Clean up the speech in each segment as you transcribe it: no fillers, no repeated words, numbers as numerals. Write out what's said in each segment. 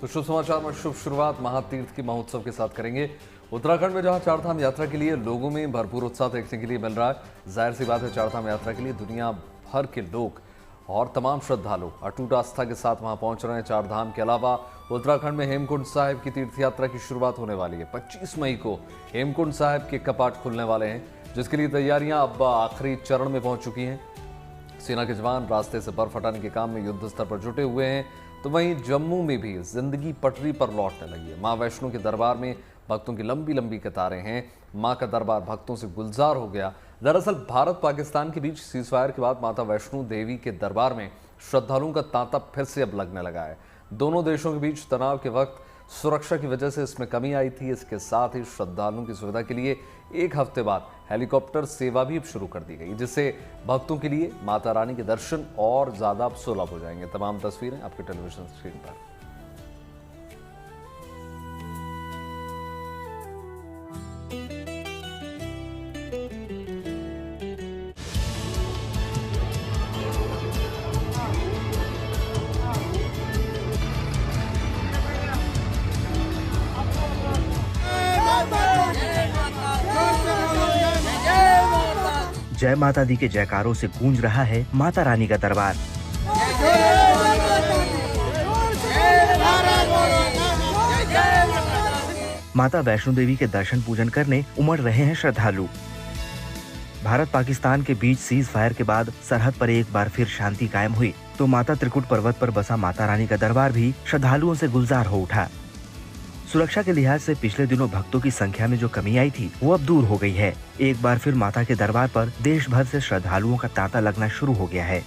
तो शुभ समाचार में शुभ शुरुआत महातीर्थ की महोत्सव के साथ करेंगे। उत्तराखंड में जहां चारधाम यात्रा के लिए लोगों में भरपूर उत्साह देखने के लिए मिल रहा है। जाहिर सी बात है, चारधाम यात्रा के लिए दुनिया भर के लोग और तमाम श्रद्धालु अटूट आस्था के साथ वहां पहुंच रहे हैं। चारधाम के अलावा उत्तराखंड में हेमकुंड साहिब की तीर्थ यात्रा की शुरुआत होने वाली है। 25 मई को हेमकुंड साहिब के कपाट खुलने वाले हैं, जिसके लिए तैयारियां अब आखिरी चरण में पहुंच चुकी हैं। सेना के जवान रास्ते से बर्फ हटाने के काम में युद्ध स्तर पर जुटे हुए हैं। तो वहीं जम्मू में भी जिंदगी पटरी पर लौटने लगी है। मां वैष्णो के दरबार में भक्तों की लंबी लंबी कतारें हैं। मां का दरबार भक्तों से गुलजार हो गया। दरअसल भारत पाकिस्तान के बीच सीजफायर के बाद माता वैष्णो देवी के दरबार में श्रद्धालुओं का तांता फिर से अब लगने लगा है। दोनों देशों के बीच तनाव के वक्त सुरक्षा की वजह से इसमें कमी आई थी। इसके साथ ही श्रद्धालुओं की सुविधा के लिए एक हफ्ते बाद हेलीकॉप्टर सेवा भी शुरू कर दी गई, जिससे भक्तों के लिए माता रानी के दर्शन और ज्यादा सुलभ हो जाएंगे। तमाम तस्वीरें आपके टेलीविजन स्क्रीन पर। जय माता दी के जयकारों से गूंज रहा है माता रानी का दरबार। माता वैष्णो देवी के दर्शन पूजन करने उमड़ रहे हैं श्रद्धालु। भारत पाकिस्तान के बीच सीज फायर के बाद सरहद पर एक बार फिर शांति कायम हुई, तो माता त्रिकुट पर्वत पर बसा माता रानी का दरबार भी श्रद्धालुओं से गुलजार हो उठा। सुरक्षा के लिहाज से पिछले दिनों भक्तों की संख्या में जो कमी आई थी, वो अब दूर हो गई है। एक बार फिर माता के दरबार पर देश भर से श्रद्धालुओं का तांता लगना शुरू हो गया है।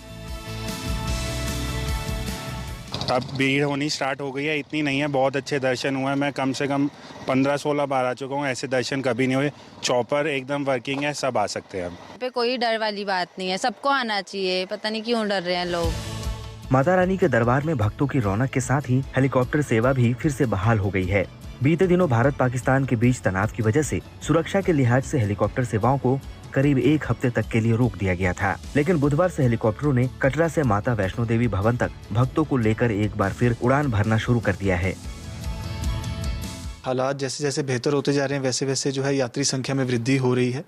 अब भीड़ होनी स्टार्ट हो गई है, इतनी नहीं है, बहुत अच्छे दर्शन हुए। मैं कम से कम 15-16 बार आ चुका हूँ, ऐसे दर्शन कभी नहीं हुए। चॉपर एकदम वर्किंग है, सब आ सकते हैं। पे कोई डर वाली बात नहीं है, सबको आना चाहिए। पता नहीं क्यों डर रहे हैं लोग। माता रानी के दरबार में भक्तों की रौनक के साथ ही हेलीकॉप्टर सेवा भी फिर से बहाल हो गई है। बीते दिनों भारत पाकिस्तान के बीच तनाव की वजह से सुरक्षा के लिहाज से हेलीकॉप्टर सेवाओं को करीब एक हफ्ते तक के लिए रोक दिया गया था, लेकिन बुधवार से हेलीकॉप्टरों ने कटरा से माता वैष्णो देवी भवन तक भक्तों को लेकर एक बार फिर उड़ान भरना शुरू कर दिया है। हालात जैसे जैसे बेहतर होते जा रहे हैं, वैसे वैसे जो है यात्री संख्या में वृद्धि हो रही है।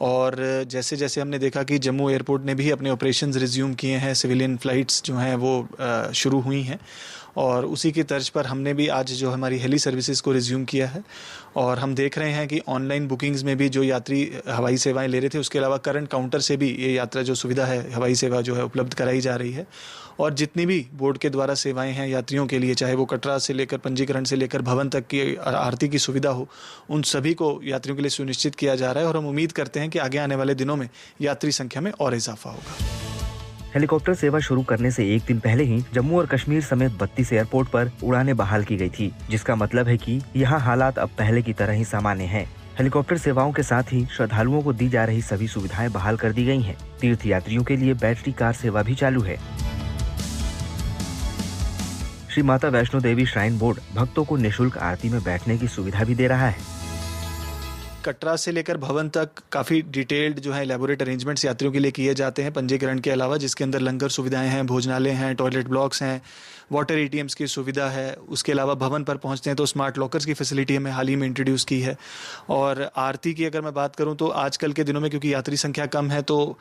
और जैसे जैसे हमने देखा कि जम्मू एयरपोर्ट ने भी अपने ऑपरेशंस रिज्यूम किए हैं, सिविलियन फ्लाइट्स जो हैं वो शुरू हुई हैं, और उसी की तर्ज पर हमने भी आज जो हमारी हेली सर्विसेज को रिज्यूम किया है। और हम देख रहे हैं कि ऑनलाइन बुकिंग्स में भी जो यात्री हवाई सेवाएं ले रहे थे, उसके अलावा करंट काउंटर से भी ये यात्रा जो सुविधा है, हवाई सेवा जो है उपलब्ध कराई जा रही है। और जितनी भी बोर्ड के द्वारा सेवाएं हैं यात्रियों के लिए, चाहे वो कटरा से लेकर पंजीकरण से लेकर भवन तक की आरती की सुविधा हो, उन सभी को यात्रियों के लिए सुनिश्चित किया जा रहा है। और हम उम्मीद करते हैं कि आगे आने वाले दिनों में यात्री संख्या में और इजाफा होगा। हेलीकॉप्टर सेवा शुरू करने से एक दिन पहले ही जम्मू और कश्मीर समेत 32 एयरपोर्ट पर उड़ानें बहाल की गई थी, जिसका मतलब है कि यहाँ हालात अब पहले की तरह ही सामान्य हैं। हेलीकॉप्टर सेवाओं के साथ ही श्रद्धालुओं को दी जा रही सभी सुविधाएं बहाल कर दी गई हैं। तीर्थ यात्रियों के लिए बैटरी कार सेवा भी चालू है। श्री माता वैष्णो देवी श्राइन बोर्ड भक्तों को निःशुल्क आरती में बैठने की सुविधा भी दे रहा है। कटरा से लेकर भवन तक काफ़ी डिटेल्ड जो है एलैबोरेट अरेंजमेंट्स यात्रियों के लिए किए जाते हैं पंजीकरण के अलावा, जिसके अंदर लंगर सुविधाएं हैं, भोजनालय हैं, टॉयलेट ब्लॉक्स हैं, वाटर एटीएम्स की सुविधा है। उसके अलावा भवन पर पहुंचते हैं तो स्मार्ट लॉकर्स की फैसिलिटी हमें हाल ही में इंट्रोड्यूस की है। और आरती की अगर मैं बात करूं तो आजकल के दिनों में क्योंकि यात्री संख्या कम है, तो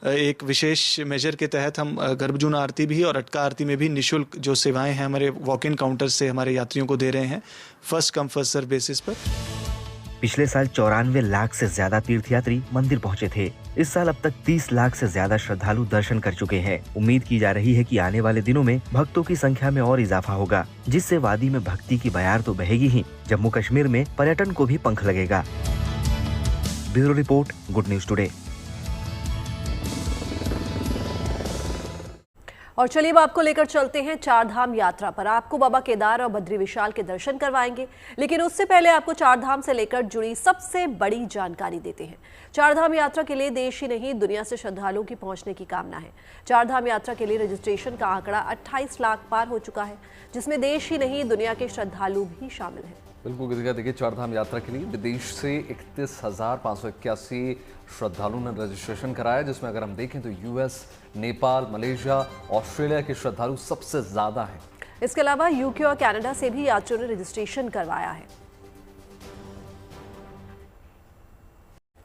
एक विशेष मेजर के तहत हम गर्भजून आरती भी और अटका आरती में भी निःशुल्क जो सेवाएं हैं हमारे वॉक इन काउंटर से हमारे यात्रियों को दे रहे हैं, first come first serve basis पर। पिछले साल 94 लाख से ज्यादा तीर्थयात्री मंदिर पहुंचे थे। इस साल अब तक 30 लाख से ज्यादा श्रद्धालु दर्शन कर चुके हैं। उम्मीद की जा रही है कि आने वाले दिनों में भक्तों की संख्या में और इजाफा होगा, जिससे वादी में भक्ति की बयार तो बहेगी ही, जम्मू कश्मीर में पर्यटन को भी पंख लगेगा। Bureau report, good news today. और चलिए अब आपको लेकर चलते हैं चारधाम यात्रा पर। आपको बाबा केदार और बद्री विशाल के दर्शन करवाएंगे, लेकिन उससे पहले आपको चारधाम से लेकर जुड़ी सबसे बड़ी जानकारी देते हैं। चारधाम यात्रा के लिए देश ही नहीं दुनिया से श्रद्धालुओं की पहुंचने की कामना है। चारधाम यात्रा के लिए रजिस्ट्रेशन का आंकड़ा 28 लाख पार हो चुका है, जिसमें देश ही नहीं दुनिया के श्रद्धालु भी शामिल हैं। बिल्कुल देखिए, चारधाम यात्रा के लिए विदेश से 31,581 श्रद्धालुओं ने रजिस्ट्रेशन कराया, जिसमें अगर हम देखें तो यूएस, नेपाल, मलेशिया, ऑस्ट्रेलिया के श्रद्धालु सबसे ज्यादा हैं। इसके अलावा यूके और कनाडा से भी यात्रियों ने रजिस्ट्रेशन करवाया है।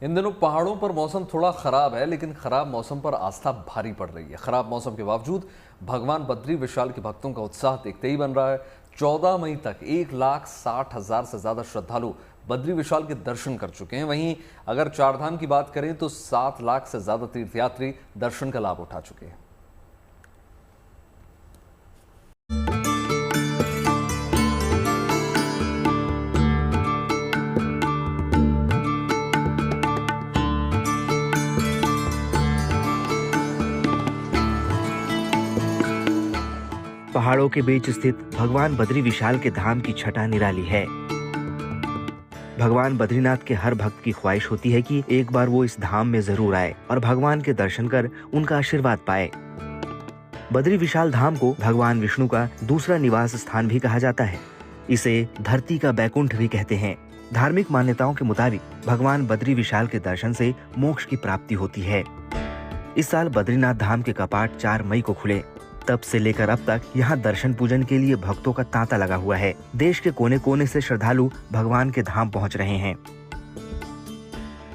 इन दिनों पहाड़ों पर मौसम थोड़ा खराब है, लेकिन खराब मौसम पर आस्था भारी पड़ रही है। खराब मौसम के बावजूद भगवान बद्री विशाल के भक्तों का उत्साह देखते ही बन रहा है। 14 मई तक 1,60,000 से ज्यादा श्रद्धालु बद्री विशाल के दर्शन कर चुके हैं। वहीं अगर चारधाम की बात करें तो 7 लाख से ज्यादा तीर्थयात्री दर्शन का लाभ उठा चुके हैं। पहाड़ों के बीच स्थित भगवान बद्री विशाल के धाम की छटा निराली है। भगवान बद्रीनाथ के हर भक्त की ख्वाहिश होती है कि एक बार वो इस धाम में जरूर आए और भगवान के दर्शन कर उनका आशीर्वाद पाए। बद्री विशाल धाम को भगवान विष्णु का दूसरा निवास स्थान भी कहा जाता है। इसे धरती का बैकुंठ भी कहते हैं। धार्मिक मान्यताओं के मुताबिक भगवान बद्री विशाल के दर्शन से मोक्ष की प्राप्ति होती है। इस साल बद्रीनाथ धाम के कपाट 4 मई को खुले। तब से लेकर अब तक यहाँ दर्शन पूजन के लिए भक्तों का तांता लगा हुआ है। देश के कोने कोने से श्रद्धालु भगवान के धाम पहुँच रहे हैं।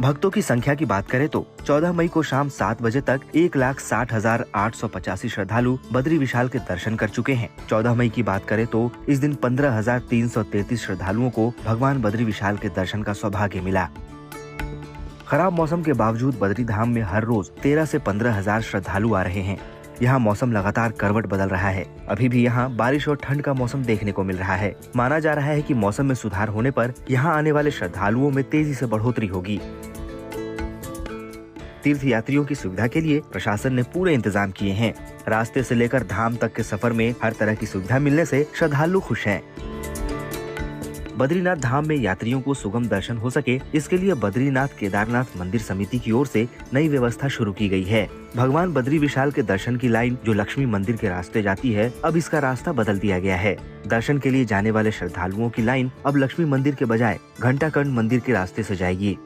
भक्तों की संख्या की बात करें तो 14 मई को शाम 7 बजे तक 1,60,885 श्रद्धालु बद्री विशाल के दर्शन कर चुके हैं। 14 मई की बात करें तो इस दिन 15,333 श्रद्धालुओं को भगवान बद्री विशाल के दर्शन का सौभाग्य मिला। खराब मौसम के बावजूद बद्री धाम में हर रोज 13 से 15,000 श्रद्धालु आ रहे हैं। यहाँ मौसम लगातार करवट बदल रहा है। अभी भी यहाँ बारिश और ठंड का मौसम देखने को मिल रहा है। माना जा रहा है कि मौसम में सुधार होने पर यहाँ आने वाले श्रद्धालुओं में तेजी से बढ़ोतरी होगी। तीर्थ यात्रियों की सुविधा के लिए प्रशासन ने पूरे इंतजाम किए हैं। रास्ते से लेकर धाम तक के सफर में हर तरह की सुविधा मिलने से श्रद्धालु खुश हैं। बद्रीनाथ धाम में यात्रियों को सुगम दर्शन हो सके, इसके लिए बद्रीनाथ केदारनाथ मंदिर समिति की ओर से नई व्यवस्था शुरू की गई है। भगवान बद्री विशाल के दर्शन की लाइन जो लक्ष्मी मंदिर के रास्ते जाती है, अब इसका रास्ता बदल दिया गया है। दर्शन के लिए जाने वाले श्रद्धालुओं की लाइन अब लक्ष्मी मंदिर के बजाय घंटाकर्ण मंदिर के रास्ते से जाएगी।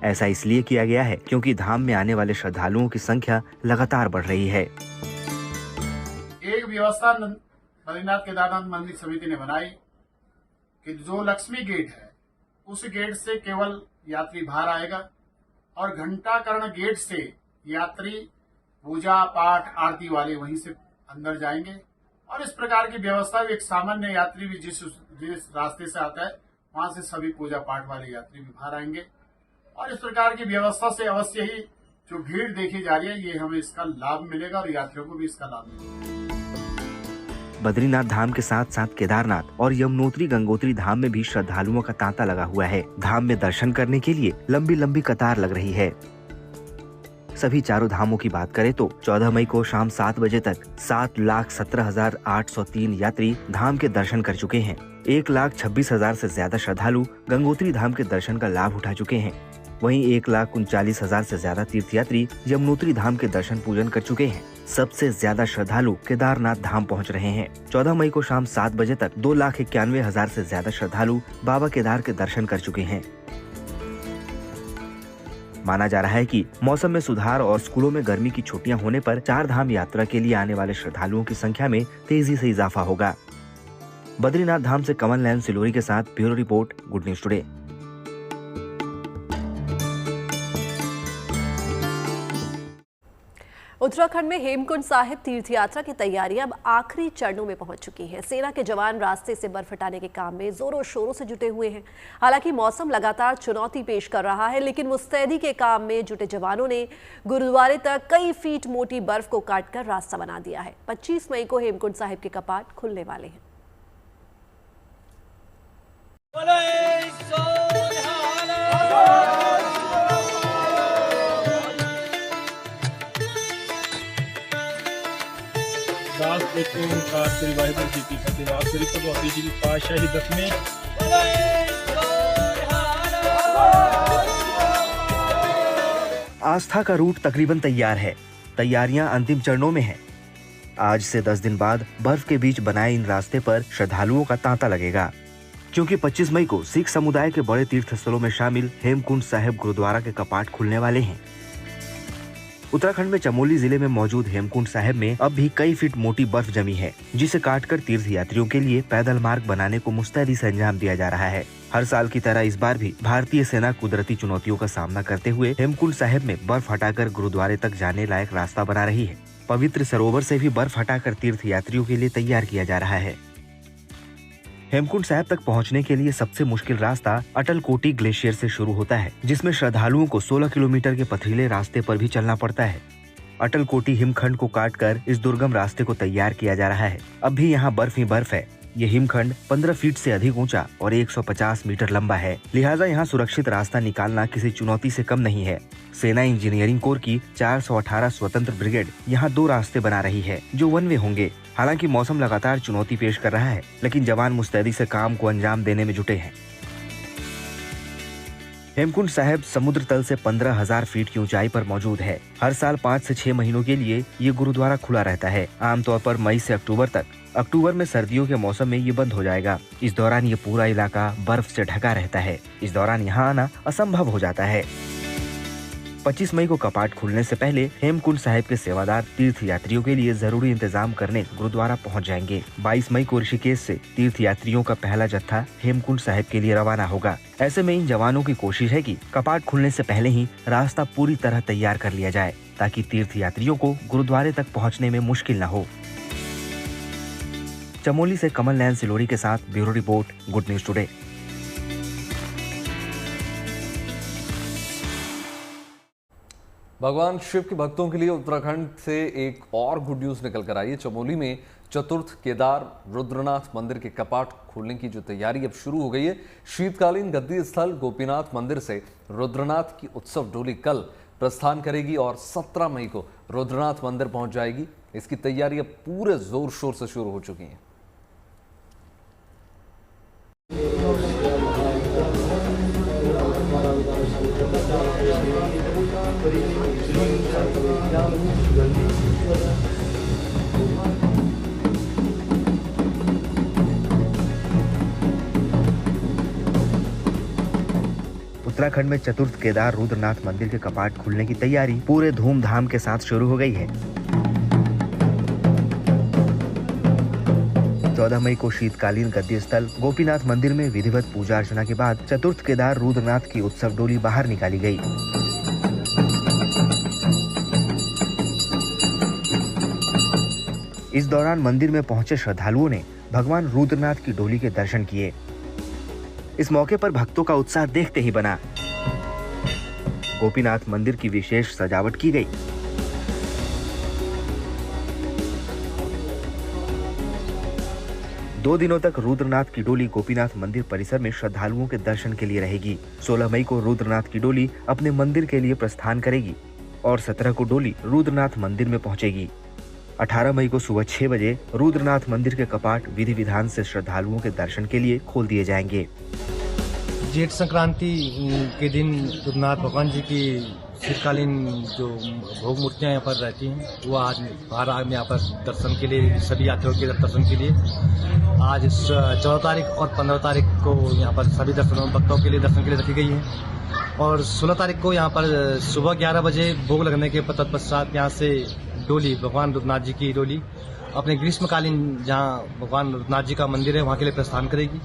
ऐसा इसलिए किया गया है क्योंकि धाम में आने वाले श्रद्धालुओं की संख्या लगातार बढ़ रही है। एक व्यवस्था बद्रीनाथ केदारनाथ मंदिर समिति ने बनाई कि जो लक्ष्मी गेट है उस गेट से केवल यात्री बाहर आएगा और घंटाकर्ण गेट से यात्री पूजा पाठ आरती वाले वहीं से अंदर जाएंगे। और इस प्रकार की व्यवस्था एक सामान्य यात्री भी जिस रास्ते से आता है वहां से सभी पूजा पाठ वाले यात्री भी बाहर आएंगे। और इस प्रकार की व्यवस्था से अवश्य ही जो भीड़ देखी जा रही है ये हमें इसका लाभ मिलेगा और यात्रियों को भी इसका लाभ मिलेगा। बद्रीनाथ धाम के साथ साथ केदारनाथ और यमुनोत्री गंगोत्री धाम में भी श्रद्धालुओं का तांता लगा हुआ है। धाम में दर्शन करने के लिए लंबी लंबी कतार लग रही है। सभी चारों धामों की बात करें तो 14 मई को शाम 7 बजे तक 7,17,803 यात्री धाम के दर्शन कर चुके हैं। 1,26,000 से ज्यादा श्रद्धालु गंगोत्री धाम के दर्शन का लाभ उठा चुके हैं। वहीं 1,39,000 से ज्यादा तीर्थयात्री यमुनोत्री धाम के दर्शन पूजन कर चुके हैं। सबसे ज्यादा श्रद्धालु केदारनाथ धाम पहुंच रहे हैं। 14 मई को शाम 7 बजे तक 2,91,000 से ज्यादा श्रद्धालु बाबा केदार के दर्शन कर चुके हैं। माना जा रहा है कि मौसम में सुधार और स्कूलों में गर्मी की छुट्टियां होने पर चार धाम यात्रा के लिए आने वाले श्रद्धालुओं की संख्या में तेजी से इजाफा होगा। बद्रीनाथ धाम से कमल नयन सिलोरी के साथ bureau report, good news today. Uttarakhand में हेमकुंड साहिब तीर्थ यात्रा की तैयारियां अब आखिरी चरणों में पहुंच चुकी हैं। सेना के जवान रास्ते से बर्फ हटाने के काम में जोरों शोरों से जुटे हुए हैं। हालांकि मौसम लगातार चुनौती पेश कर रहा है, लेकिन मुस्तैदी के काम में जुटे जवानों ने गुरुद्वारे तक कई फीट मोटी बर्फ को काटकर रास्ता बना दिया है। 25 मई को हेमकुंड साहिब के कपाट खुलने वाले हैं। आस्था का रूट तकरीबन तैयार है। तैयारियां अंतिम चरणों में हैं। आज से 10 दिन बाद बर्फ के बीच बनाए इन रास्ते पर श्रद्धालुओं का तांता लगेगा, क्योंकि 25 मई को सिख समुदाय के बड़े तीर्थ स्थलों में शामिल हेमकुंड साहिब गुरुद्वारा के कपाट खुलने वाले हैं। उत्तराखंड में चमोली जिले में मौजूद हेमकुंड साहिब में अब भी कई फीट मोटी बर्फ जमी है, जिसे काटकर तीर्थ यात्रियों के लिए पैदल मार्ग बनाने को मुस्तैदी से अंजाम दिया जा रहा है। हर साल की तरह इस बार भी भारतीय सेना कुदरती चुनौतियों का सामना करते हुए हेमकुंड साहिब में बर्फ हटाकर गुरुद्वारे तक जाने लायक रास्ता बना रही है। पवित्र सरोवर से भी बर्फ हटाकर तीर्थ यात्रियों के लिए तैयार किया जा रहा है। हेमकुंड साहिब तक पहुंचने के लिए सबसे मुश्किल रास्ता अटल कोटी ग्लेशियर से शुरू होता है, जिसमें श्रद्धालुओं को 16 किलोमीटर के पथरीले रास्ते पर भी चलना पड़ता है। अटल कोटी हिमखंड को काटकर इस दुर्गम रास्ते को तैयार किया जा रहा है। अब भी यहाँ बर्फ ही बर्फ है। ये हिमखंड 15 फीट से अधिक ऊंचा और 150 मीटर लंबा है, लिहाजा यहाँ सुरक्षित रास्ता निकालना किसी चुनौती से कम नहीं है। सेना इंजीनियरिंग कोर की 418 स्वतंत्र ब्रिगेड यहाँ 2 रास्ते बना रही है, जो वन वे होंगे। हालांकि मौसम लगातार चुनौती पेश कर रहा है, लेकिन जवान मुस्तैदी से काम को अंजाम देने में जुटे हैं। हेमकुंड साहिब समुद्र तल से 15,000 फीट की ऊंचाई पर मौजूद है। हर साल 5 से 6 महीनों के लिए ये गुरुद्वारा खुला रहता है, आमतौर पर मई से अक्टूबर तक। अक्टूबर में सर्दियों के मौसम में ये बंद हो जाएगा। इस दौरान ये पूरा इलाका बर्फ से ढका रहता है। इस दौरान यहाँ आना असंभव हो जाता है। 25 मई को कपाट खुलने से पहले हेमकुंड साहिब के सेवादार तीर्थ यात्रियों के लिए जरूरी इंतजाम करने गुरुद्वारा पहुंच जाएंगे। 22 मई को ऋषिकेश से तीर्थ यात्रियों का पहला जत्था हेमकुंड साहिब के लिए रवाना होगा। ऐसे में इन जवानों की कोशिश है कि कपाट खुलने से पहले ही रास्ता पूरी तरह तैयार कर लिया जाए, ताकि तीर्थ यात्रियों को गुरुद्वारे तक पहुँचने में मुश्किल न हो। चमोली से कमल नयन सिलोरी के साथ bureau report, good news today. भगवान शिव के भक्तों के लिए उत्तराखंड से एक और गुड न्यूज निकल कर आई है। चमोली में चतुर्थ केदार रुद्रनाथ मंदिर के कपाट खोलने की जो तैयारी अब शुरू हो गई है। शीतकालीन गद्दी स्थल गोपीनाथ मंदिर से रुद्रनाथ की उत्सव डोली कल प्रस्थान करेगी और 17 मई को रुद्रनाथ मंदिर पहुंच जाएगी। इसकी तैयारी अब पूरे जोर शोर से शुरू हो चुकी है। उत्तराखंड में चतुर्थ केदार रुद्रनाथ मंदिर के कपाट खुलने की तैयारी पूरे धूमधाम के साथ शुरू हो गई है। 14 मई को शीतकालीन गद्दी स्थल गोपीनाथ मंदिर में विधिवत पूजा अर्चना के बाद चतुर्थ केदार रुद्रनाथ की उत्सव डोली बाहर निकाली गई। इस दौरान मंदिर में पहुंचे श्रद्धालुओं ने भगवान रुद्रनाथ की डोली के दर्शन किए। इस मौके पर भक्तों का उत्साह देखते ही बना। गोपीनाथ मंदिर की विशेष सजावट की गई। दो दिनों तक रुद्रनाथ की डोली गोपीनाथ मंदिर परिसर में श्रद्धालुओं के दर्शन के लिए रहेगी। 16 मई को रुद्रनाथ की डोली अपने मंदिर के लिए प्रस्थान करेगी और 17 को डोली रुद्रनाथ मंदिर में पहुंचेगी। 18 मई को सुबह 6 बजे रुद्रनाथ मंदिर के कपाट विधि विधान से श्रद्धालुओं के दर्शन के लिए खोल दिए जाएंगे। जेठ संक्रांति के दिन रुद्रनाथ भगवान जी की शीतकालीन जो भोग मूर्तियाँ यहाँ पर रहती हैं, वो आज बाहर आग में यहाँ पर दर्शन के लिए, सभी यात्रियों के दर्शन के लिए आज 14 तारीख और 15 तारीख को यहाँ पर सभी दर्शन भक्तों के लिए दर्शन के लिए रखी गई है। और 16 तारीख को यहाँ पर सुबह 11 बजे भोग लगने के तत्पश्चात यहाँ से डोली, भगवान रुद्रनाथ जी की डोली अपने ग्रीष्मकालीन जहाँ भगवान रुद्रनाथ जी का मंदिर है वहाँ के लिए प्रस्थान करेगी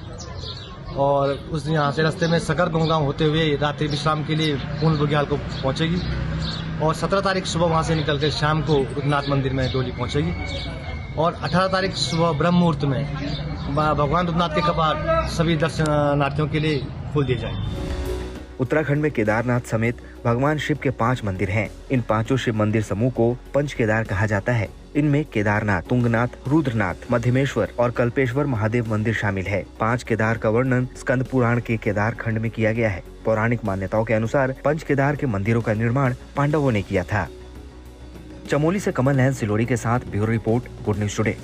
और उस यहाँ से रास्ते में सकर गुमगांव होते हुए रात्रि विश्राम के लिए पूर्ण बुग्याल को पहुँचेगी और 17 तारीख सुबह वहाँ से निकलकर शाम को रुद्रनाथ मंदिर में डोली पहुँचेगी और 18 तारीख सुबह ब्रह्म मुहूर्त में भगवान रुद्रनाथ के कपाट सभी दर्शनार्थियों के लिए खोल दिए जाएंगे। उत्तराखंड में केदारनाथ समेत भगवान शिव के 5 मंदिर हैं। इन 5 शिव मंदिर समूह को पंच केदार कहा जाता है। इनमें केदारनाथ, तुंगनाथ, रुद्रनाथ, मध्यमेश्वर और कल्पेश्वर महादेव मंदिर शामिल है। 5 केदार का वर्णन स्कंद पुराण के केदार खंड में किया गया है। पौराणिक मान्यताओं के अनुसार पंच केदार के मंदिरों का निर्माण पांडवों ने किया था। चमोली से कमल नयन सिलोरी के साथ bureau report, good news today.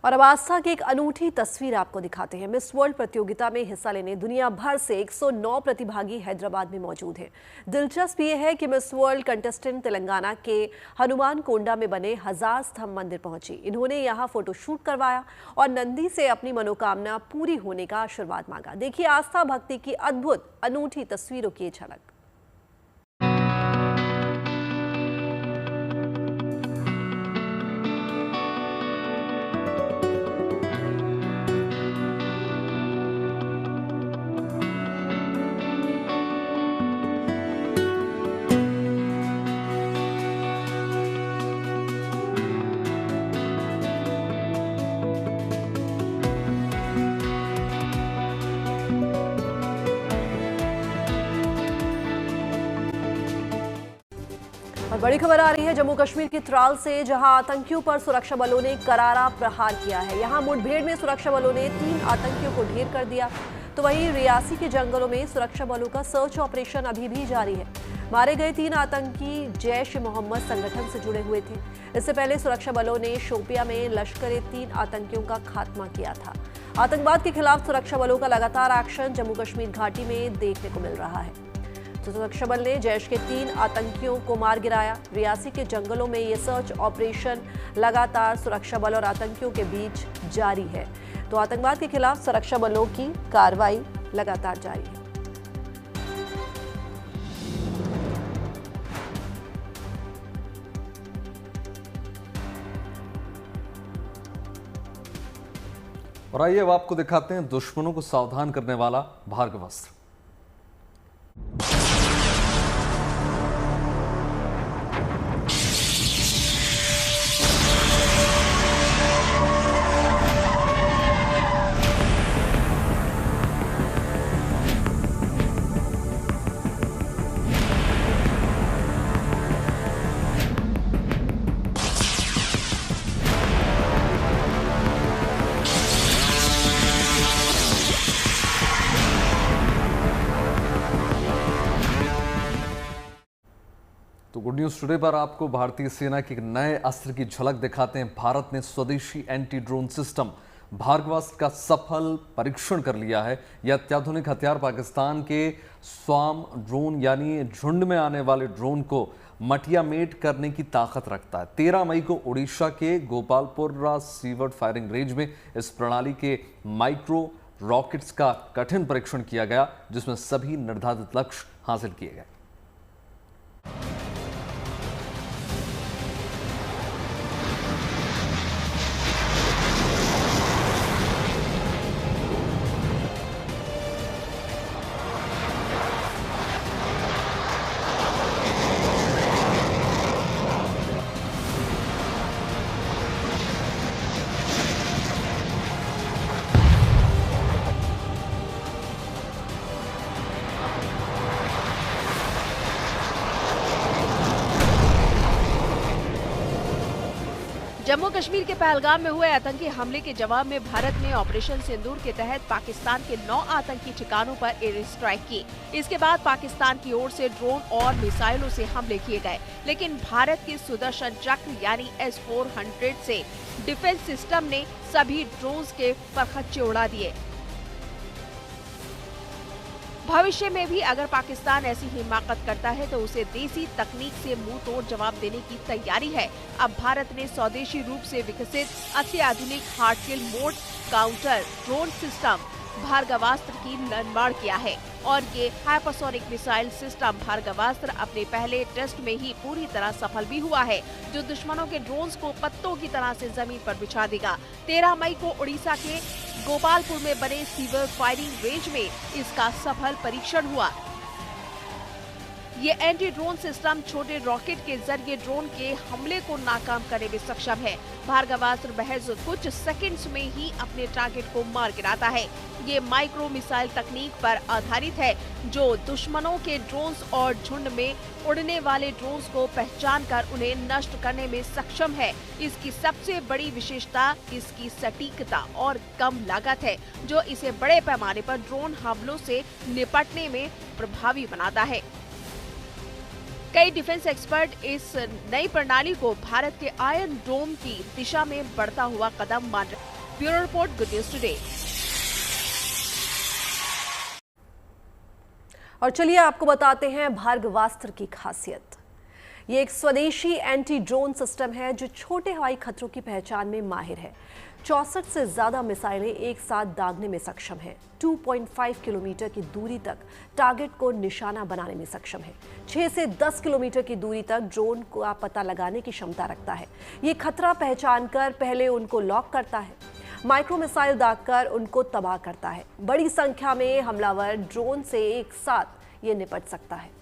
और अब आस्था की एक अनूठी तस्वीर आपको दिखाते हैं। मिस वर्ल्ड प्रतियोगिता में हिस्सा लेने दुनिया भर से 109 प्रतिभागी हैदराबाद में मौजूद हैं। दिलचस्प ये है कि मिस वर्ल्ड कंटेस्टेंट तेलंगाना के हनुमान कोंडा में बने 1000 स्तंभ मंदिर पहुंची। इन्होंने यहां फोटोशूट करवाया और नंदी से अपनी मनोकामना पूरी होने का आशीर्वाद मांगा। देखिए आस्था भक्ति की अद्भुत अनूठी तस्वीरों की झलक। और बड़ी खबर आ रही है जम्मू कश्मीर की त्राल से, जहां आतंकियों पर सुरक्षा बलों ने करारा प्रहार किया है। यहां मुठभेड़ में सुरक्षा बलों ने 3 आतंकियों को ढेर कर दिया, तो वहीं रियासी के जंगलों में सुरक्षा बलों का सर्च ऑपरेशन अभी भी जारी है। मारे गए 3 आतंकी जैश मोहम्मद संगठन से जुड़े हुए थे। इससे पहले सुरक्षा बलों ने शोपिया में लश्कर 3 आतंकियों का खात्मा किया था। आतंकवाद के खिलाफ सुरक्षा बलों का लगातार एक्शन जम्मू कश्मीर घाटी में देखने को मिल रहा है। तो सुरक्षा बल ने जैश के 3 आतंकियों को मार गिराया। रियासी के जंगलों में ये सर्च ऑपरेशन लगातार सुरक्षा बल और आतंकियों के बीच जारी है। तो आतंकवाद के खिलाफ सुरक्षा बलों की कार्रवाई लगातार जारी है। और आइए अब आपको दिखाते हैं दुश्मनों को सावधान करने वाला भार्गवास्त्र। तो गुड न्यूज टुडे पर आपको भारतीय सेना के एक नए अस्त्र की झलक दिखाते हैं। भारत ने स्वदेशी एंटी ड्रोन सिस्टम भार्गवास्त्र का सफल परीक्षण कर लिया है। यह अत्याधुनिक हथियार पाकिस्तान के स्वाम ड्रोन यानी झुंड में आने वाले ड्रोन को मटियामेट करने की ताकत रखता है। 13 मई को ओडिशा के गोपालपुरा सीवर्ड फायरिंग रेंज में इस प्रणाली के माइक्रो रॉकेट्स का कठिन परीक्षण किया गया, जिसमें सभी निर्धारित लक्ष्य हासिल किए गए। जम्मू कश्मीर के पहलगाम में हुए आतंकी हमले के जवाब में भारत ने ऑपरेशन सिंदूर के तहत पाकिस्तान के 9 आतंकी ठिकानों पर एयर स्ट्राइक की। इसके बाद पाकिस्तान की ओर से ड्रोन और मिसाइलों से हमले किए गए, लेकिन भारत के सुदर्शन चक्र यानी S-400 से डिफेंस सिस्टम ने सभी ड्रोन्स के परखच्चे उड़ा दिए। भविष्य में भी अगर पाकिस्तान ऐसी हिमाकत करता है तो उसे देसी तकनीक से मुंह तोड़ जवाब देने की तैयारी है। अब भारत ने स्वदेशी रूप से विकसित अत्याधुनिक hard kill mode counter drone system Bhargavastra की निर्माण किया है और ये हाइपरसोनिक मिसाइल सिस्टम भार्गवास्त्र अपने पहले टेस्ट में ही पूरी तरह सफल भी हुआ है, जो दुश्मनों के ड्रोन्स को पत्तों की तरह से जमीन पर बिछा देगा। 13 मई को उड़ीसा के गोपालपुर में बने सीवर फायरिंग रेंज में इसका सफल परीक्षण हुआ। ये एंटी ड्रोन सिस्टम छोटे रॉकेट के जरिए ड्रोन के हमले को नाकाम करने में सक्षम है। भार्गवास्त्र महज कुछ सेकंड्स में ही अपने टारगेट को मार गिराता है। ये माइक्रो मिसाइल तकनीक पर आधारित है, जो दुश्मनों के ड्रोन्स और झुंड में उड़ने वाले ड्रोन्स को पहचान कर उन्हें नष्ट करने में सक्षम है। इसकी सबसे बड़ी विशेषता इसकी सटीकता और कम लागत है, जो इसे बड़े पैमाने पर ड्रोन हमलों से निपटने में प्रभावी बनाता है। कई डिफेंस एक्सपर्ट इस नई प्रणाली को भारत के आयरन डोम की दिशा में बढ़ता हुआ कदम मान रहे हैं। Bureau report, good news today. और चलिए आपको बताते हैं भार्गवास्त्र की खासियत। ये एक स्वदेशी एंटी ड्रोन सिस्टम है जो छोटे हवाई खतरों की पहचान में माहिर है। 64 से ज्यादा मिसाइलें एक साथ दागने में सक्षम है। 2.5 किलोमीटर की दूरी तक टारगेट को निशाना बनाने में सक्षम है। 6 से 10 किलोमीटर की दूरी तक ड्रोन का पता लगाने की क्षमता रखता है। ये खतरा पहचान कर पहले उनको लॉक करता है, माइक्रो मिसाइल दागकर उनको तबाह करता है। बड़ी संख्या में हमलावर ड्रोन से एक साथ ये निपट सकता है।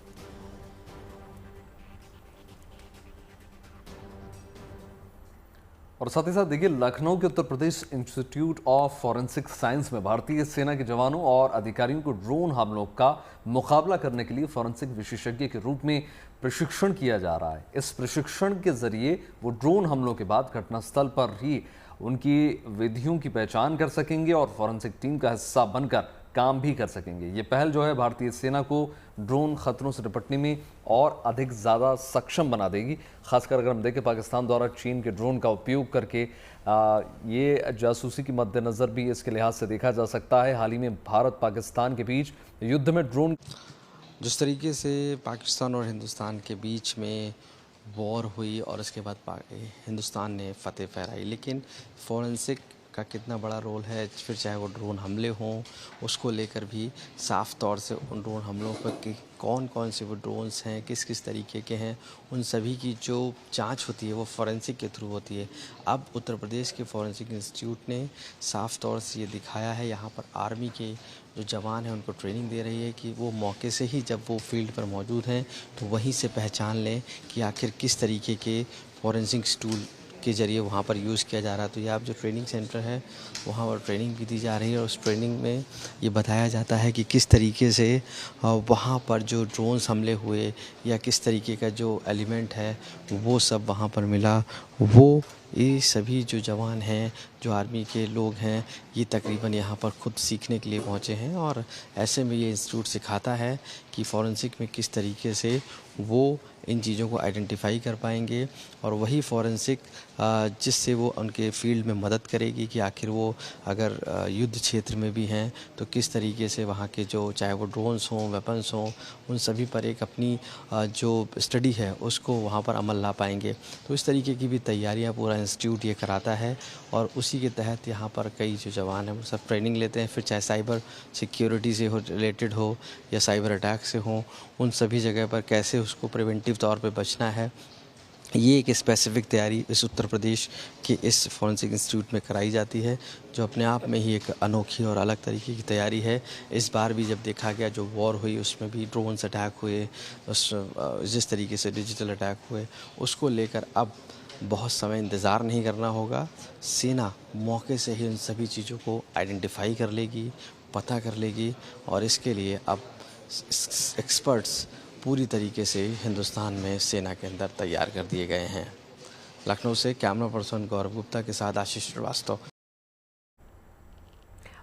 और साथ ही साथ देखिए, लखनऊ के Uttar Pradesh institute of forensic science में भारतीय सेना के जवानों और अधिकारियों को ड्रोन हमलों का मुकाबला करने के लिए फॉरेंसिक विशेषज्ञ के रूप में प्रशिक्षण किया जा रहा है। इस प्रशिक्षण के जरिए वो ड्रोन हमलों के बाद घटनास्थल पर ही उनकी विधियों की पहचान कर सकेंगे और फॉरेंसिक टीम का हिस्सा बनकर काम भी कर सकेंगे। ये पहल जो है भारतीय सेना को ड्रोन खतरों से निपटने में और अधिक ज़्यादा सक्षम बना देगी। खासकर अगर हम देखें, पाकिस्तान द्वारा चीन के ड्रोन का उपयोग करके ये जासूसी के मद्देनज़र भी इसके लिहाज से देखा जा सकता है। हाल ही में भारत पाकिस्तान के बीच युद्ध में ड्रोन, जिस तरीके से पाकिस्तान और हिंदुस्तान के बीच में वॉर हुई और उसके बाद हिंदुस्तान ने फतेह फहराई, लेकिन फॉरेंसिक का कितना बड़ा रोल है, फिर चाहे वो ड्रोन हमले हों, उसको लेकर भी साफ तौर से उन ड्रोन हमलों पर कि कौन कौन से वो ड्रोन्स हैं, किस किस तरीके के हैं, उन सभी की जो जांच होती है वो फॉरेंसिक के थ्रू होती है। अब उत्तर प्रदेश के फॉरेंसिक इंस्टीट्यूट ने साफ तौर से ये दिखाया है, यहाँ पर आर्मी के जो जवान हैं उनको ट्रेनिंग दे रही है कि वो मौके से ही जब वो फील्ड पर मौजूद हैं तो वहीं से पहचान लें कि आखिर किस तरीके के फॉरेंसिक टूल के ज़रिए वहाँ पर यूज़ किया जा रहा है। तो ये आप जो ट्रेनिंग सेंटर है वहाँ पर ट्रेनिंग भी दी जा रही है और उस ट्रेनिंग में ये बताया जाता है कि किस तरीके से वहाँ पर जो ड्रोन्स हमले हुए या किस तरीके का जो एलिमेंट है वो सब वहाँ पर मिला। वो ये सभी जो जवान हैं, जो आर्मी के लोग हैं, ये तकरीबन यहाँ पर खुद सीखने के लिए पहुँचे हैं और ऐसे में ये इंस्टीट्यूट सिखाता है कि फॉरेंसिक में किस तरीके से वो इन चीज़ों को आइडेंटिफाई कर पाएंगे और वही फॉरेंसिक जिससे वो उनके फील्ड में मदद करेगी कि आखिर वो अगर युद्ध क्षेत्र में भी हैं तो किस तरीके से वहाँ के जो चाहे वो ड्रोन्स हों, वेपन्स हों, उन सभी पर एक अपनी जो स्टडी है उसको वहाँ पर अमल ला पाएंगे। तो इस तरीके की भी तैयारियाँ पूरा इंस्टीट्यूट ये कराता है और उसी के तहत यहाँ पर कई जो जवान हैं वो सब ट्रेनिंग लेते हैं। फिर चाहे साइबर सिक्योरिटी से हो रिलेटेड हो या साइबर अटैक से हो, उन सभी जगह पर कैसे उसको प्रिवेंटिव तौर पे बचना है, ये एक स्पेसिफिक तैयारी इस उत्तर प्रदेश के इस फॉरेंसिक इंस्टीट्यूट में कराई जाती है, जो अपने आप में ही एक अनोखी और अलग तरीके की तैयारी है। इस बार भी जब देखा गया जो वॉर हुई उसमें भी ड्रोन्स अटैक हुए, जिस तरीके से डिजिटल अटैक हुए, उसको लेकर अब बहुत समय इंतज़ार नहीं करना होगा। सेना मौके से ही उन सभी चीज़ों को आइडेंटिफाई कर लेगी, पता कर लेगी और इसके लिए अब एक्सपर्ट्स पूरी तरीके से हिंदुस्तान में सेना के अंदर तैयार कर दिए गए हैं। लखनऊ से कैमरा पर्सन गौरव गुप्ता के साथ आशीष श्रीवास्तव।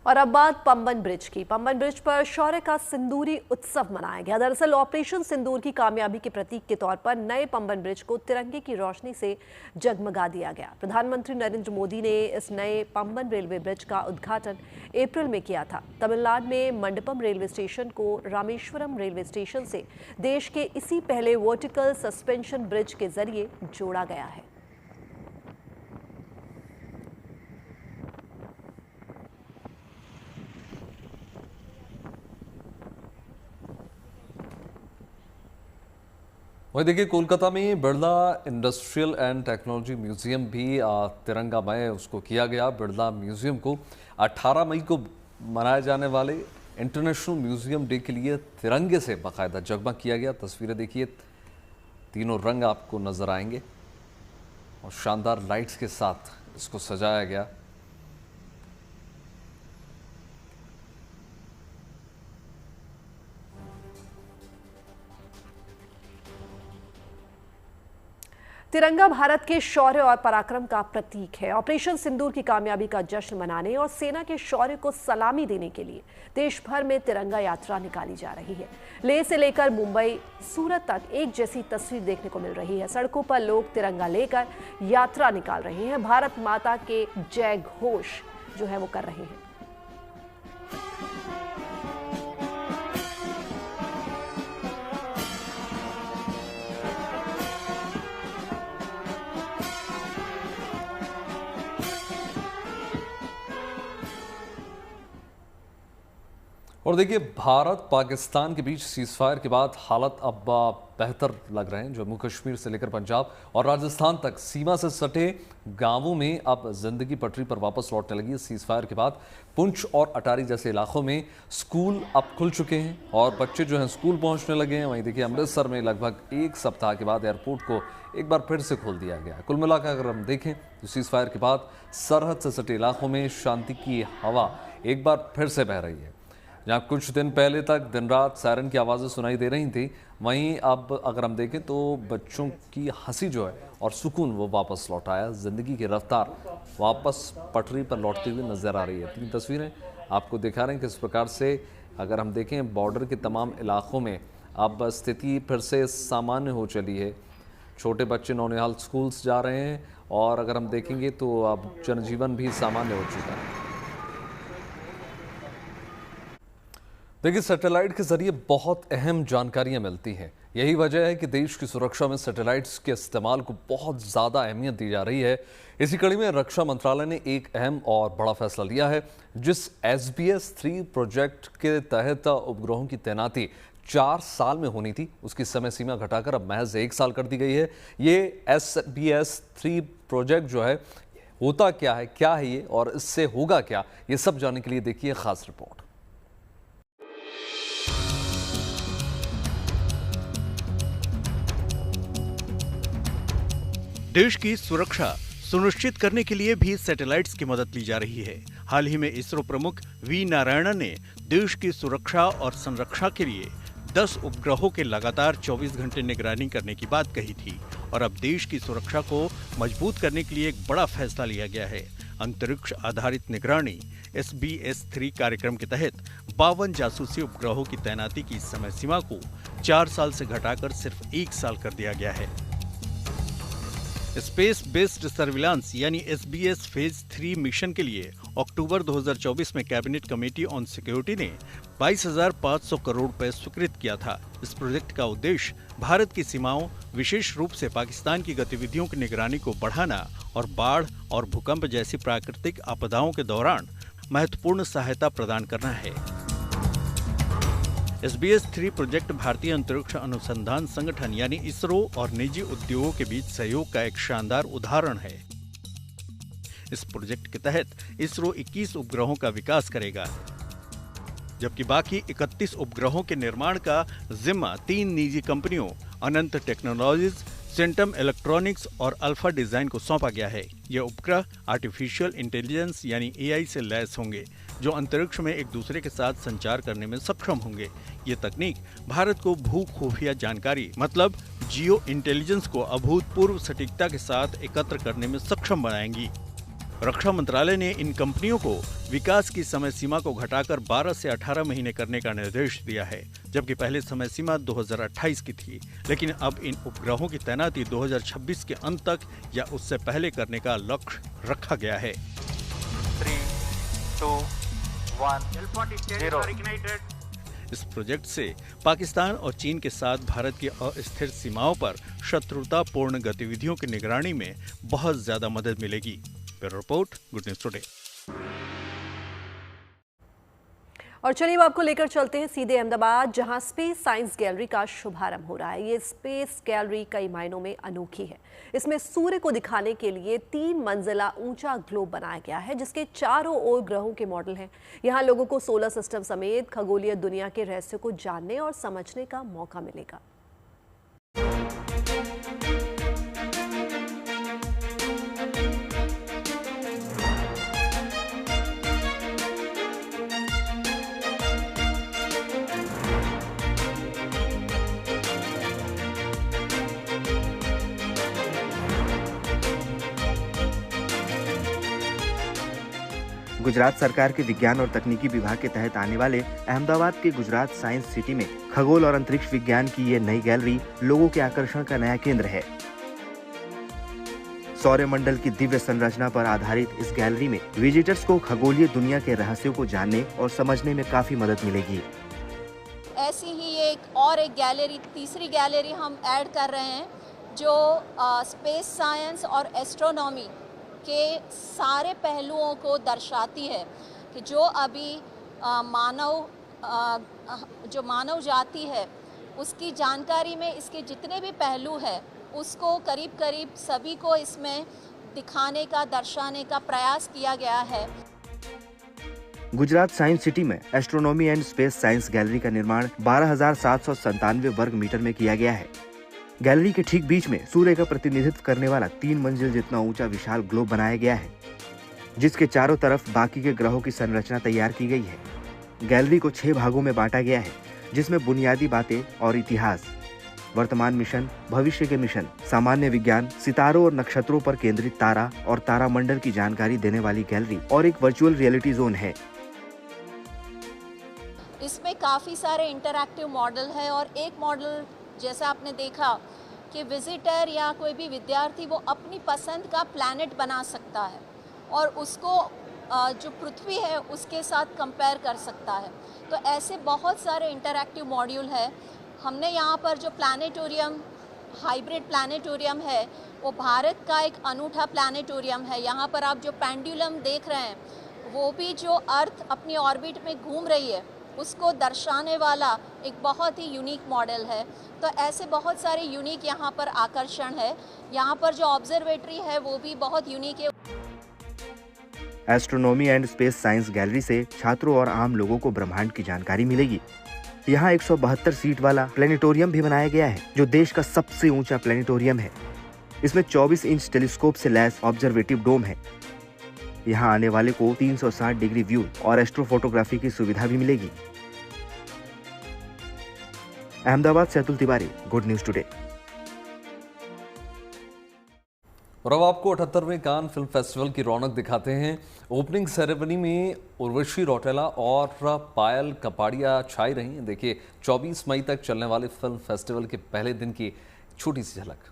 और अब बात पंबन ब्रिज की। पंबन ब्रिज पर शौर्य का सिंदूरी उत्सव मनाया गया। दरअसल ऑपरेशन सिंदूर की कामयाबी के प्रतीक के तौर पर नए पंबन ब्रिज को तिरंगे की रोशनी से जगमगा दिया गया। प्रधानमंत्री नरेंद्र मोदी ने इस नए पंबन रेलवे ब्रिज का उद्घाटन अप्रैल में किया था। तमिलनाडु में मंडपम रेलवे स्टेशन को रामेश्वरम रेलवे स्टेशन से देश के इसी पहले वर्टिकल सस्पेंशन ब्रिज के जरिए जोड़ा गया है। वही देखिए, कोलकाता में Birla industrial and technology museum भी तिरंगामय उसको किया गया। बिरला म्यूजियम को 18 मई को मनाए जाने वाले इंटरनेशनल म्यूजियम डे के लिए तिरंगे से बाकायदा जगमग किया गया। तस्वीरें देखिए, तीनों रंग आपको नजर आएंगे और शानदार लाइट्स के साथ इसको सजाया गया। तिरंगा भारत के शौर्य और पराक्रम का प्रतीक है। ऑपरेशन सिंदूर की कामयाबी का जश्न मनाने और सेना के शौर्य को सलामी देने के लिए देश भर में तिरंगा यात्रा निकाली जा रही है। लेह से लेकर मुंबई, सूरत तक एक जैसी तस्वीर देखने को मिल रही है। सड़कों पर लोग तिरंगा लेकर यात्रा निकाल रहे हैं। भारत माता के जय घोष जो है वो कर रहे हैं। और देखिए, भारत पाकिस्तान के बीच सीजफायर के बाद हालत अब बेहतर लग रहे हैं। जम्मू कश्मीर से लेकर पंजाब और राजस्थान तक सीमा से सटे गांवों में अब जिंदगी पटरी पर वापस लौटने लगी है। सीजफायर के बाद पुंछ और अटारी जैसे इलाकों में स्कूल अब खुल चुके हैं और बच्चे जो हैं स्कूल पहुंचने लगे हैं। वहीं देखिए, अमृतसर में लगभग एक सप्ताह के बाद एयरपोर्ट को एक बार फिर से खोल दिया गया है। कुल मिलाकर अगर हम देखें तो सीजफायर के बाद सरहद से सटे इलाकों में शांति की हवा एक बार फिर से बह रही है। जहाँ कुछ दिन पहले तक दिन रात सायरन की आवाज़ें सुनाई दे रही थी, वहीं अब अगर हम देखें तो बच्चों की हंसी जो है और सुकून वो वापस लौट आया। ज़िंदगी की रफ्तार वापस पटरी पर लौटती हुई नज़र आ रही है। 3 तस्वीरें आपको दिखा रहे हैं किस प्रकार से अगर हम देखें बॉर्डर के तमाम इलाकों में अब स्थिति फिर से सामान्य हो चली है। छोटे बच्चे नौनिहाल स्कूल्स जा रहे हैं और अगर हम देखेंगे तो अब जनजीवन भी सामान्य हो चुका है। देखिए, सैटेलाइट के जरिए बहुत अहम जानकारियां मिलती हैं। यही वजह है कि देश की सुरक्षा में सैटेलाइट्स के इस्तेमाल को बहुत ज़्यादा अहमियत दी जा रही है। इसी कड़ी में रक्षा मंत्रालय ने एक अहम और बड़ा फैसला लिया है, जिस SBS-3 प्रोजेक्ट के तहत उपग्रहों की तैनाती 4 साल में होनी थी, उसकी समय सीमा घटाकर अब महज 1 साल कर दी गई है। ये SBS-3 प्रोजेक्ट जो है होता क्या है ये और इससे होगा क्या, ये सब जानने के लिए देखिए खास रिपोर्ट। देश की सुरक्षा सुनिश्चित करने के लिए भी सैटेलाइट्स की मदद ली जा रही है। हाल ही में इसरो प्रमुख वी नारायणन ने देश की सुरक्षा और संरक्षा के लिए 10 उपग्रहों के लगातार 24 घंटे निगरानी करने की बात कही थी और अब देश की सुरक्षा को मजबूत करने के लिए एक बड़ा फैसला लिया गया है। अंतरिक्ष आधारित निगरानी SBS-3 कार्यक्रम के तहत 52 जासूसी उपग्रहों की तैनाती की समय सीमा को 4 साल से घटाकर सिर्फ 1 साल कर दिया गया है। स्पेस बेस्ड सर्विलांस यानी SBS फेज 3 मिशन के लिए अक्टूबर 2024 में कैबिनेट कमेटी ऑन सिक्योरिटी ने 22,500 करोड़ रुपए स्वीकृत किया था। इस प्रोजेक्ट का उद्देश्य भारत की सीमाओं, विशेष रूप से पाकिस्तान की गतिविधियों की निगरानी को बढ़ाना और बाढ़ और भूकंप जैसी प्राकृतिक आपदाओं के दौरान महत्वपूर्ण सहायता प्रदान करना है। SBS-3 प्रोजेक्ट भारतीय अंतरिक्ष अनुसंधान संगठन यानी इसरो और निजी उद्योगों के बीच सहयोग का एक शानदार उदाहरण है। इस प्रोजेक्ट के तहत इसरो 21 उपग्रहों का विकास करेगा, जबकि बाकी 31 उपग्रहों के निर्माण का जिम्मा 3 निजी कंपनियों अनंत टेक्नोलॉजीज, सेंटम इलेक्ट्रॉनिक्स और अल्फा डिजाइन को सौंपा गया है। ये उपग्रह आर्टिफिशियल इंटेलिजेंस यानी AI से लैस होंगे, जो अंतरिक्ष में एक दूसरे के साथ संचार करने में सक्षम होंगे। ये तकनीक भारत को भू खुफिया जानकारी मतलब जियो इंटेलिजेंस को अभूतपूर्व सटीकता के साथ एकत्र करने में सक्षम बनाएंगी। रक्षा मंत्रालय ने इन कंपनियों को विकास की समय सीमा को घटाकर 12 से 18 महीने करने का निर्देश दिया है, जबकि पहले समय सीमा 2028 की थी। लेकिन अब इन उपग्रहों की तैनाती 2026 के अंत तक या उससे पहले करने का लक्ष्य रखा गया है। 3, 2, 1, 0। इस प्रोजेक्ट से पाकिस्तान और चीन के साथ भारत की अस्थिर सीमाओं पर शत्रुतापूर्ण गतिविधियों की निगरानी में बहुत ज्यादा मदद मिलेगी। Bureau report, good news today. और चलिए अब आपको लेकर चलते हैं सीधे अहमदाबाद, जहां स्पेस साइंस गैलरी का शुभारंभ हो रहा है। ये स्पेस गैलरी कई मायनों में अनोखी है। इसमें सूर्य को दिखाने के लिए 3 मंजिला ऊंचा ग्लोब बनाया गया है, जिसके चारों ओर ग्रहों के मॉडल हैं। यहाँ लोगों को सोलर सिस्टम समेत खगोलीय दुनिया के रहस्य को जानने और समझने का मौका मिलेगा। गुजरात सरकार के विज्ञान और तकनीकी विभाग के तहत आने वाले अहमदाबाद के गुजरात साइंस सिटी में खगोल और अंतरिक्ष विज्ञान की ये नई गैलरी लोगों के आकर्षण का नया केंद्र है। सौरमंडल की दिव्य संरचना पर आधारित इस गैलरी में विजिटर्स को खगोलीय दुनिया के रहस्यों को जानने और समझने में काफी मदद मिलेगी। ऐसी ही एक गैलरी, तीसरी गैलरी हम ऐड कर रहे हैं जो स्पेस साइंस और एस्ट्रोनॉमी के सारे पहलुओं को दर्शाती है कि जो अभी मानव जाति है उसकी जानकारी में इसके जितने भी पहलू है उसको करीब करीब सभी को इसमें दिखाने का, दर्शाने का प्रयास किया गया है। गुजरात साइंस सिटी में astronomy and space science gallery का निर्माण 12,797 वर्ग मीटर में किया गया है। गैलरी के ठीक बीच में सूर्य का प्रतिनिधित्व करने वाला 3 मंजिल जितना ऊंचा विशाल ग्लोब बनाया गया है, जिसके चारों तरफ बाकी के ग्रहों की संरचना तैयार की गई है। गैलरी को 6 भागों में बांटा गया है, जिसमें बुनियादी बातें और इतिहास, वर्तमान मिशन, भविष्य के मिशन, सामान्य विज्ञान, सितारों और नक्षत्रों पर केंद्रित तारा और तारामंडल की जानकारी देने वाली गैलरी और एक वर्चुअल रियलिटी जोन है। इसमें काफ़ी सारे इंटरैक्टिव मॉडल है और एक मॉडल जैसा आपने देखा कि विजिटर या कोई भी विद्यार्थी वो अपनी पसंद का प्लैनेट बना सकता है और उसको जो पृथ्वी है उसके साथ कंपेयर कर सकता है। तो ऐसे बहुत सारे इंटरैक्टिव मॉड्यूल है। हमने यहाँ पर जो प्लानेटोरियम, हाइब्रिड प्लानेटोरियम है, वो भारत का एक अनूठा प्लानेटोरियम है। यहाँ पर आप जो पेंडुलम देख रहे हैं वो भी जो अर्थ अपनी ऑर्बिट में घूम रही है उसको दर्शाने वाला एक बहुत ही यूनिक मॉडल है। तो ऐसे बहुत सारे यूनिक यहाँ पर आकर्षण है। यहाँ पर जो ऑब्जर्वेटरी है वो भी बहुत यूनिक है। Astronomy and space science gallery से छात्रों और आम लोगों को ब्रह्मांड की जानकारी मिलेगी। यहाँ 172 सीट वाला प्लेनेटोरियम भी बनाया गया है, जो देश का सबसे ऊंचा प्लेनेटोरियम है। इसमें 24 इंच टेलीस्कोप से लैस ऑब्जर्वेटिव डोम है। यहाँ आने वाले को 360 डिग्री व्यू और एस्ट्रोफोटोग्राफी की सुविधा भी मिलेगी। अहमदाबाद से Atul Tiwari, good news today. और अब आपको 78वें कान फिल्म फेस्टिवल की रौनक दिखाते हैं। ओपनिंग सेरेमनी में उर्वशी रौटेला और पायल कपाड़िया छाई रही हैं। देखिए 24 मई तक चलने वाले फिल्म फेस्टिवल के पहले दिन की छोटी सी झलक।